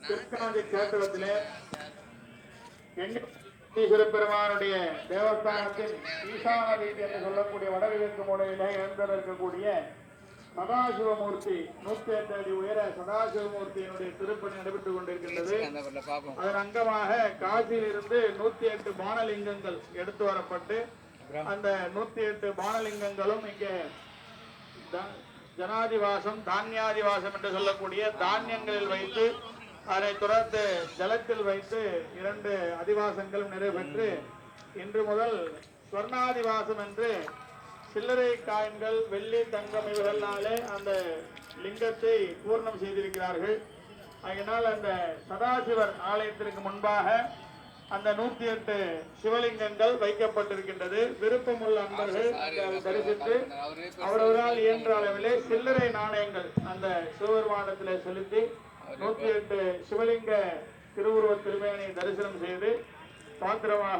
திருக்காஞ்சி கேட்டகத்திலே ஈஸ்வர பெருமானுடைய தேவஸ்தானத்தின் ஈசான வீதி என்று சொல்லக்கூடிய வடகிழக்கு மூலையிலே எழுந்திருக்கக்கூடிய சதாசிவமூர்த்தி 108 அடி உயர சதாசிவமூர்த்தியினுடைய திருப்பணி நடைபெற்றுக் கொண்டிருக்கின்றது. அதன் அங்கமாக காசியிலிருந்து 108 பானலிங்கங்கள் எடுத்து வரப்பட்டு அந்த 108 பானலிங்கங்களும் இங்கே ஜனாதிவாசம் தானியாதிவாசம் என்று சொல்லக்கூடிய தானியங்களில் வைத்து அதை தொடர்ந்து ஜலத்தில் வைத்து 2 அதிவாசங்களும் நிறைவேற்று இன்று முதல் ஸ்வர்ணாதிவாசம் என்று சில்லறை காயின்கள் வெள்ளி தங்கம் இவர்களாலே அந்த லிங்கத்தை பூர்ணம் செய்திருக்கிறார்கள். அதனால் அந்த சதாசிவர் ஆலயத்திற்கு முன்பாக அந்த 108 சிவலிங்கங்கள் வைக்கப்பட்டிருக்கின்றது. விருப்பமுள்ள அன்பர்கள் தரிசித்து அவர்களால் இயன்ற அளவிலே சில்லறை நாணயங்கள் அந்த சிவபெருமானத்திலே செலுத்தி 108 சிவலிங்க திருவுருவ திருமேனியை தரிசனம் செய்து பாத்திரமாக